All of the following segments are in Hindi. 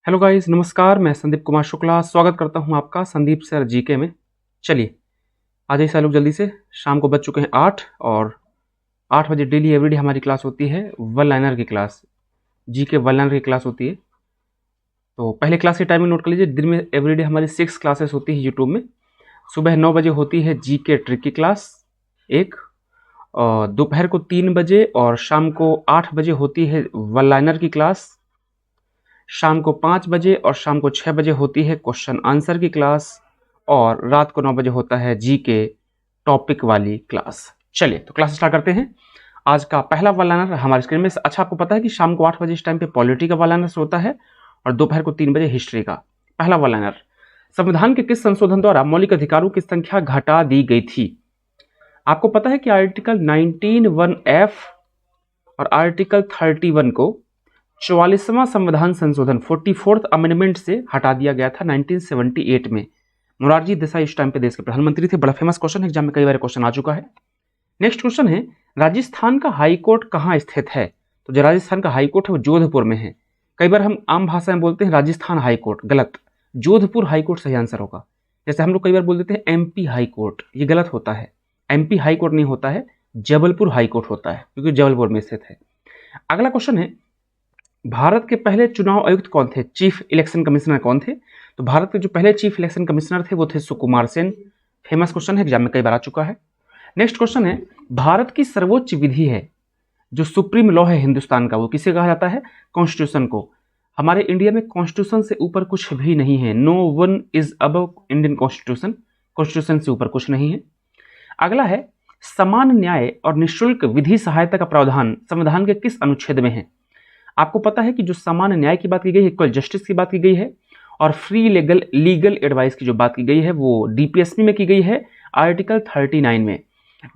हेलो गाइस, नमस्कार। मैं संदीप कुमार शुक्ला स्वागत करता हूं आपका संदीप सर जीके में। चलिए आ जाइए लोग जल्दी से। शाम को बज चुके हैं 8 और 8 बजे डेली एवरीडे हमारी क्लास होती है वन लाइनर की क्लास, जीके वन लाइनर की क्लास होती है। तो पहले क्लास की टाइमिंग नोट कर लीजिए। दिन में एवरीडे हमारी 6 क्लासेस होती है यूट्यूब में। सुबह 9 बजे होती है जीके ट्रिक की क्लास एक, और दोपहर को 3 बजे और शाम को 8 बजे होती है वन लाइनर की क्लास। शाम को 5 बजे और शाम को 6 बजे होती है क्वेश्चन आंसर की क्लास, और रात को 9 बजे होता है जीके टॉपिक वाली क्लास। चलिए तो क्लास स्टार्ट करते हैं। आज का पहला वन लाइनर हमारे स्क्रीन में। अच्छा, आपको पता है कि शाम को 8 बजे इस टाइम पे पॉलिटी का वन लाइनर होता है और दोपहर को 3 बजे हिस्ट्री का। पहला वन लाइनर, संविधान के किस संशोधन द्वारा मौलिक अधिकारों की संख्या घटा दी गई थी? आपको पता है कि आर्टिकल 19(1)(f) और आर्टिकल 31 को 44वां संविधान संशोधन 44th अमेंडमेंट से हटा दिया गया था 1978 में। मोरारजी देसाई इस टाइम पे देश के प्रधानमंत्री थे। बड़ा फेमस क्वेश्चन है, एग्जाम में कई बार क्वेश्चन आ चुका है। नेक्स्ट क्वेश्चन है, राजस्थान का हाई कोर्ट कहाँ स्थित है? तो जो राजस्थान का हाई कोर्ट है वो जोधपुर में है। कई बार हम आम भाषा में बोलते हैं राजस्थान हाई कोर्ट, गलत। जोधपुर हाई कोर्ट सही आंसर होगा। जैसे हम लोग कई बार बोल देते हैं एमपी हाई कोर्ट, ये गलत होता है। एमपी हाई कोर्ट नहीं होता है, जबलपुर हाई कोर्ट होता है, क्योंकि जबलपुर में स्थित है। अगला क्वेश्चन है, भारत के पहले चुनाव आयुक्त कौन थे? चीफ इलेक्शन कमिश्नर कौन थे? तो भारत के जो पहले चीफ इलेक्शन कमिश्नर थे वो थे सुकुमार सेन। फेमस क्वेश्चन है, एग्जाम में कई बार आ चुका है। नेक्स्ट क्वेश्चन है, भारत की सर्वोच्च विधि है, जो सुप्रीम लॉ है हिंदुस्तान का, वो किसे कहा जाता है? कॉन्स्टिट्यूशन को। हमारे इंडिया में कॉन्स्टिट्यूशन से ऊपर कुछ भी नहीं है। No one is above Indian constitution. Constitution से ऊपर कुछ नहीं है। अगला है, समान न्याय और निःशुल्क विधि सहायता का प्रावधान संविधान के किस अनुच्छेद में है? आपको पता है कि जो समान न्याय की बात की गई है, इक्वल जस्टिस की बात की गई है, और फ्री लीगल एडवाइस की जो बात की गई है वो डीपीएसपी में की गई है आर्टिकल 39 में।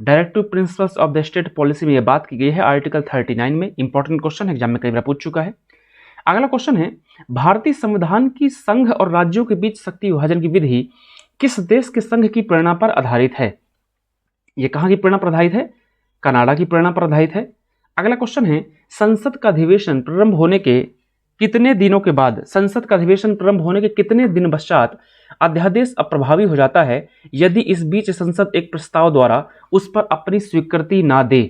Directive principles of the state policy में यह बात की गई है आर्टिकल 39 में। इंपॉर्टेंट क्वेश्चन, एग्जाम में कई बार पूछ चुका है। अगला क्वेश्चन है, भारतीय संविधान की संघ और राज्यों के बीच शक्ति विभाजन की विधि किस देश के संघ की प्रेरणा पर आधारित है? ये कहाँ की प्रेरणा पर आधारित है? कनाडा की प्रेरणा पर आधारित है। अगला क्वेश्चन है, संसद का अधिवेशन प्रारंभ होने के कितने दिनों के बाद, संसद का अधिवेशन प्रारंभ होने के कितने दिन पश्चात अध्यादेश अप्रभावी हो जाता है यदि इस बीच संसद एक प्रस्ताव द्वारा उस पर अपनी स्वीकृति ना दे?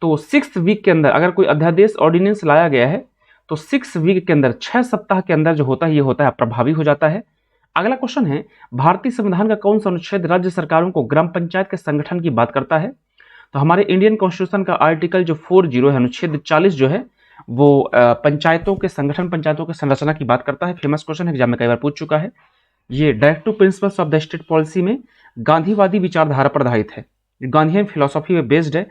तो 6 वीक के अंदर अगर कोई अध्यादेश ऑर्डिनेंस लाया गया है तो 6 वीक के अंदर, 6 सप्ताह के अंदर जो होता है ये होता है अप्रभावी हो जाता है। अगला क्वेश्चन है, भारतीय संविधान का कौन सा अनुच्छेद राज्य सरकारों को ग्राम पंचायत के संगठन की बात करता है? तो हमारे इंडियन कॉन्स्टिट्यूशन का आर्टिकल जो 40 है, अनुच्छेद 40 जो है वो पंचायतों के संगठन, पंचायतों के संरचना की बात करता है। फेमस क्वेश्चन है, एग्जाम में कई बार पूछ चुका है। ये directive principles of the state policy में गांधीवादी विचारधारा पर आधारित है, गांधीयन फिलोसॉफी में बेस्ड है।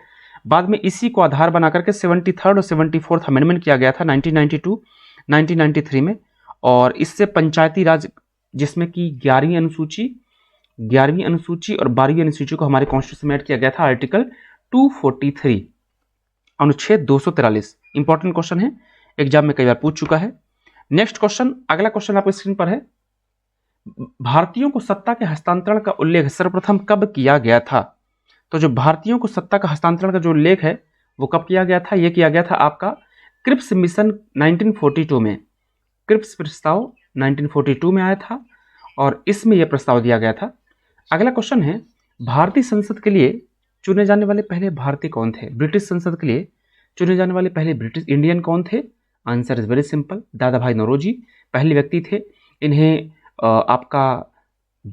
बाद में इसी को आधार बना करके 73rd और 74th अमेंडमेंट किया गया था 1992 1993 में। और इससे पंचायती राज, जिसमें कि 11वीं अनुसूची और 12वीं अनुसूची को हमारे कॉन्स्टिट्यूशन में ऐड किया गया था आर्टिकल 243, अनुच्छेद 243। इंपॉर्टेंट क्वेश्चन है, एग्जाम में कई बार पूछ चुका है। नेक्स्ट क्वेश्चन, अगला क्वेश्चन आपको स्क्रीन पर है, भारतीयों को सत्ता के हस्तांतरण का उल्लेख सर्वप्रथम कब किया गया था? तो जो भारतीयों को सत्ता का हस्तांतरण का जो उल्लेख है वो कब किया गया था? ये किया गया था आपका क्रिप्स मिशन 1942 में। क्रिप्स प्रस्ताव 1942 में आया था और इसमें यह प्रस्ताव दिया गया था। अगला क्वेश्चन है, भारतीय संसद के लिए चुने जाने वाले पहले भारतीय कौन थे? ब्रिटिश संसद के लिए चुने जाने वाले पहले ब्रिटिश इंडियन कौन थे? आंसर इज वेरी सिंपल, दादा भाई नौरोजी पहले व्यक्ति थे। इन्हें आपका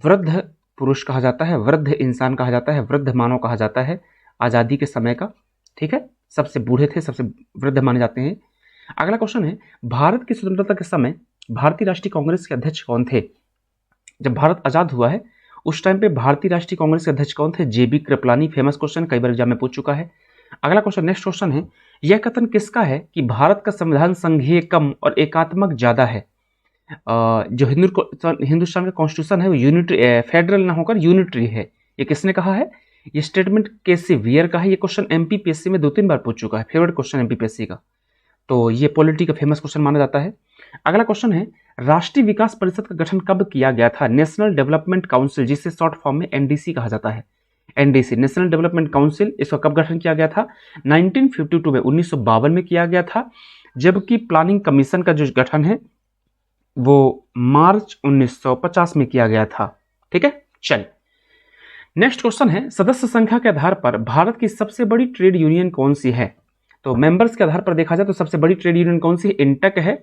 वृद्ध पुरुष कहा जाता है, वृद्ध इंसान कहा जाता है, वृद्ध मानव कहा जाता है आज़ादी के समय का। ठीक है, सबसे बूढ़े थे, सबसे वृद्ध माने जाते हैं। अगला क्वेश्चन है, भारत की स्वतंत्रता के समय भारतीय राष्ट्रीय कांग्रेस के अध्यक्ष कौन थे? जब भारत आजाद हुआ है उस टाइम पे भारतीय राष्ट्रीय कांग्रेस के अध्यक्ष कौन थे? जेबी कृपलानी। फेमस क्वेश्चन, कई बार एग्जाम में पूछ चुका है। अगला क्वेश्चन, नेक्स्ट क्वेश्चन है, यह कथन किसका है कि भारत का संविधान संघीय कम और एकात्मक ज्यादा है? जो हिंदुस्तान का कॉन्स्टिट्यूशन है वो यूनिटरी, फेडरल ना होकर यूनिटरी है। ये किसने कहा है? ये स्टेटमेंट केसी वियर का है। ये क्वेश्चन एमपीपीएससी में 2-3 बार पूछ चुका है, फेवरेट क्वेश्चन एमपीपीएससी का। तो ये पॉलिटी का फेमस क्वेश्चन माना जाता है। अगला क्वेश्चन है, राष्ट्रीय विकास परिषद का गठन कब किया गया था? नेशनल डेवलपमेंट काउंसिल, जिसे शॉर्ट फॉर्म में एनडीसी कहा जाता है। एनडीसी, नेशनल डेवलपमेंट काउंसिल, इसका कब गठन किया गया था? 1952 में, 1952 में किया गया था। जबकि प्लानिंग कमीशन का जो गठन है वो मार्च 1950 में किया गया था। ठीक है, चलिए नेक्स्ट क्वेश्चन है, सदस्य संख्या के आधार पर भारत की सबसे बड़ी ट्रेड यूनियन कौन सी है? तो मेंबर्स के आधार पर देखा जाए तो सबसे बड़ी ट्रेड यूनियन कौन सी है? इंटक है।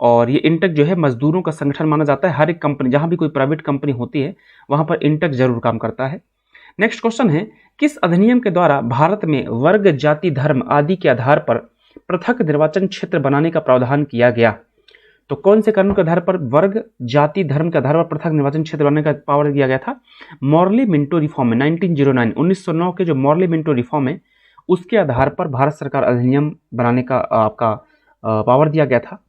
और ये इंटक जो है मजदूरों का संगठन माना जाता है। हर एक कंपनी, जहां भी कोई प्राइवेट कंपनी होती है वहां पर इंटक जरूर काम करता है। नेक्स्ट क्वेश्चन है, किस अधिनियम के द्वारा भारत में वर्ग, जाति, धर्म आदि के आधार पर पृथक निर्वाचन क्षेत्र बनाने का प्रावधान किया गया? तो कौन से कानून के आधार पर वर्ग, जाति, धर्म के आधार पर पृथक निर्वाचन क्षेत्र बनाने का पावर दिया गया था? मॉर्ले मिंटो रिफॉर्म में 1909 1909 के जो मॉर्ले मिंटो रिफॉर्म है उसके आधार पर भारत सरकार अधिनियम बनाने का आपका पावर दिया गया था।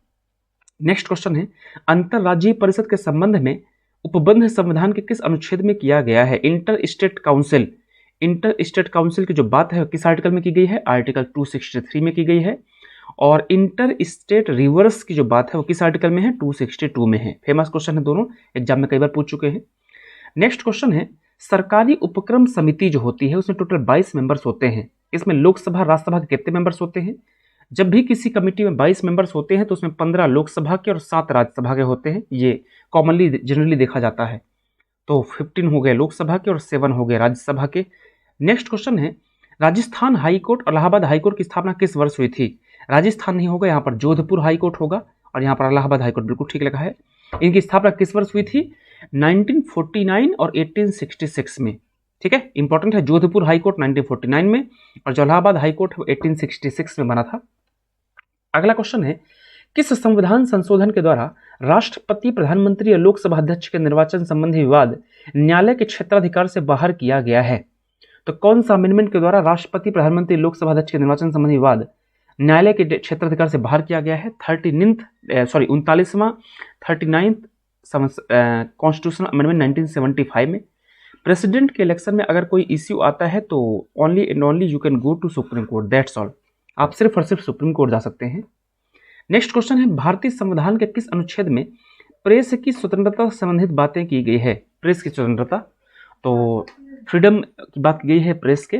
नेक्स्ट क्वेश्चन है, अंतरराज्यीय परिषद के संबंध में उपबंध संविधान के किस अनुच्छेद में किया गया है? इंटर स्टेट काउंसिल की जो बात है किस आर्टिकल में की गई है? आर्टिकल 263 में की गई है। और इंटर स्टेट रिवर्स की जो बात है वो किस आर्टिकल में है? 262 में है। फेमस क्वेश्चन है, दोनों एग्जाम में कई बार पूछ चुके हैं। नेक्स्ट क्वेश्चन है, सरकारी उपक्रम समिति जो होती है उसमें टोटल 22 मेंबर्स होते हैं। इसमें लोकसभा, राज्यसभा के कितने मेंबर्स होते हैं? जब भी किसी कमेटी में 22 मेंबर्स होते हैं तो उसमें 15 लोकसभा के और 7 राज्यसभा के होते हैं। ये कॉमनली जनरली देखा जाता है। तो 15 हो गए लोकसभा के और 7 हो गए राज्यसभा के। नेक्स्ट क्वेश्चन है, राजस्थान हाईकोर्ट और इलाहाबाद हाईकोर्ट की स्थापना किस वर्ष हुई थी? राजस्थान नहीं होगा, यहाँ पर जोधपुर हाईकोर्ट होगा और यहाँ पर इलाहाबाद हाईकोर्ट, बिल्कुल ठीक लिखा है। इनकी स्थापना किस वर्ष हुई थी? 1949 और 1866 में। ठीक है, इंपॉर्टेंट है। जोधपुर हाईकोर्ट 1949 में और जो इलाहाबाद हाईकोर्ट 1866 में बना था। अगला क्वेश्चन है, किस संविधान संशोधन के द्वारा राष्ट्रपति, प्रधानमंत्री और लोकसभा अध्यक्ष के निर्वाचन संबंधी विवाद न्यायालय के क्षेत्राधिकार से बाहर किया गया है? तो कौन सा अमेंडमेंट के द्वारा राष्ट्रपति, प्रधानमंत्री, लोकसभा अध्यक्ष के निर्वाचन संबंधी विवाद न्यायालय के क्षेत्राधिकार से बाहर किया गया है? 39th कॉन्स्टिट्यूशनल अमेंडमेंट 1975 में। प्रेसिडेंट के इलेक्शन में अगर कोई इश्यू आता है तो only and only you can go to Supreme Court, that's all. आप सिर्फ और सिर्फ सुप्रीम कोर्ट जा सकते हैं। नेक्स्ट क्वेश्चन है, भारतीय संविधान के किस अनुच्छेद में प्रेस की स्वतंत्रता से संबंधित बातें की गई है? प्रेस की स्वतंत्रता, तो फ्रीडम की बात की गई है प्रेस के,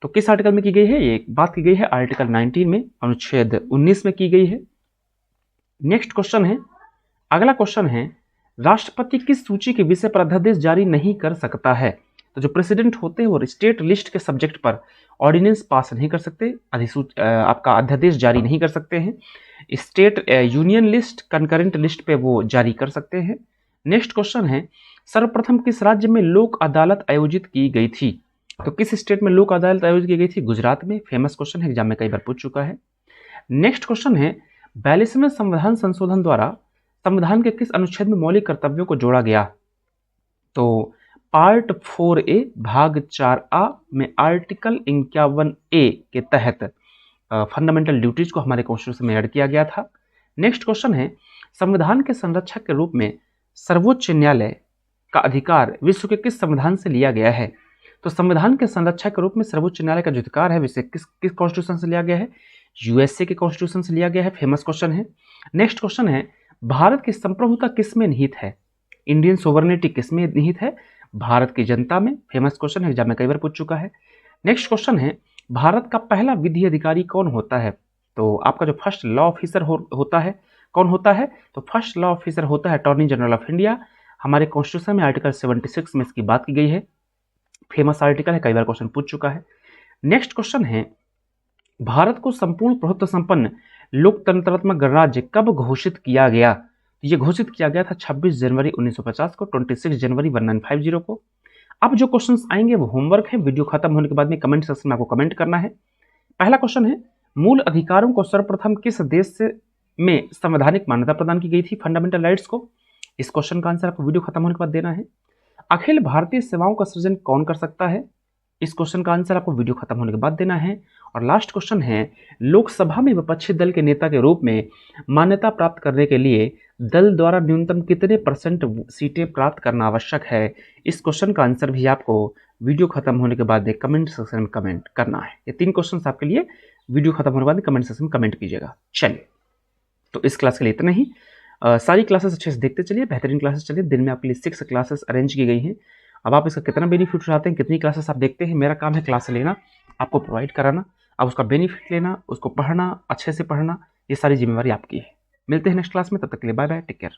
तो किस आर्टिकल में की गई है? ये बात की गई है आर्टिकल 19 में, अनुच्छेद 19 में की गई है। नेक्स्ट क्वेश्चन है, अगला क्वेश्चन है, राष्ट्रपति किस सूची के विषय पर अध्यादेश जारी नहीं कर सकता है? तो जो प्रेसिडेंट होते हैं वो स्टेट लिस्ट के सब्जेक्ट पर ऑर्डिनेंस पास नहीं कर सकते, आपका अध्यादेश जारी नहीं कर सकते हैं। State union list, concurrent list पे वो जारी कर सकते हैं। नेक्स्ट क्वेश्चन है, सर्वप्रथम किस राज्य में लोक अदालत आयोजित की गई थी? तो किस स्टेट में लोक अदालत आयोजित की गई थी? गुजरात में। फेमस क्वेश्चन है, एग्जाम में कई बार पूछ चुका है। नेक्स्ट क्वेश्चन है, 42वें संविधान संशोधन द्वारा संविधान के किस अनुच्छेद में मौलिक कर्तव्यों को जोड़ा गया? तो पार्ट 4A भाग 4A में आर्टिकल 51A के तहत फंडामेंटल ड्यूटीज को हमारे कॉन्स्टिट्यूशन में ऐड किया गया था। नेक्स्ट क्वेश्चन है, संविधान के संरक्षक के रूप में सर्वोच्च न्यायालय का अधिकार विश्व के किस संविधान से लिया गया है? तो संविधान के संरक्षक के रूप में सर्वोच्च न्यायालय का जो अधिकार है विषय किस कॉन्स्टिट्यूशन से लिया गया है? यूएसए के कॉन्स्टिट्यूशन से लिया गया है। फेमस क्वेश्चन है। नेक्स्ट क्वेश्चन है, भारत की संप्रभुता किस में निहित है? इंडियन सोवरेनिटी किस में निहित है? भारत की जनता में। फेमस क्वेश्चन है, एग्जाम में कई बार पूछ चुका है। नेक्स्ट क्वेश्चन है, भारत का पहला विधि अधिकारी कौन होता है? तो आपका जो फर्स्ट लॉ ऑफिसर होता है, कौन होता है? तो फर्स्ट लॉ ऑफिसर होता है अटॉर्नी जनरल ऑफ इंडिया। हमारे कॉन्स्टिट्यूशन में आर्टिकल 76 में इसकी बात की गई है। फेमस आर्टिकल है, कई बार क्वेश्चन पूछ चुका है। नेक्स्ट क्वेश्चन है, भारत को संपूर्ण प्रभुत्व संपन्न लोकतंत्रात्मक गणराज्य कब घोषित किया गया? ये घोषित किया गया था 26 जनवरी 1950 को, 26 जनवरी 1950 को। अब जो क्वेश्चंस आएंगे वो होमवर्क है, वीडियो खत्म होने के बाद में कमेंट सेक्शन में आपको कमेंट करना है। पहला क्वेश्चन है, मूल अधिकारों को सर्वप्रथम किस देश से में संवैधानिक मान्यता प्रदान की गई थी? फंडामेंटल राइट्स को। इस क्वेश्चन का आंसर आपको वीडियो खत्म होने के बाद देना है। अखिल भारतीय सेवाओं का सृजन कौन कर सकता है? इस क्वेश्चन का आंसर आपको वीडियो खत्म होने के बाद देना है। और लास्ट क्वेश्चन है, लोकसभा में विपक्षी दल के नेता के रूप में मान्यता प्राप्त करने के लिए दल द्वारा न्यूनतम कितने % सीटें प्राप्त करना आवश्यक है? इस क्वेश्चन का आंसर भी आपको वीडियो खत्म होने के बाद कमेंट सेक्शन में कमेंट करना है। ये 3 क्वेश्चन आपके लिए वीडियो खत्म होने के बाद कमेंट सेक्शन में कमेंट कीजिएगा। चलिए, तो इस क्लास के लिए इतना ही। सारी क्लासेस अच्छे से देखते चलिए, बेहतरीन क्लासेस चलिए। दिन में आपके लिए 6 क्लासेस अरेंज की गई हैं। अब आप इसका कितना बेनिफिट उठाते हैं, कितनी क्लासेस आप देखते हैं, मेरा काम है क्लास लेना, आपको प्रोवाइड कराना, आप उसका बेनिफिट लेना, उसको पढ़ना, अच्छे से पढ़ना, ये सारी जिम्मेवारी आपकी है। मिलते हैं नेक्स्ट क्लास में, तब तक के लिए बाय बाय, टेक केयर।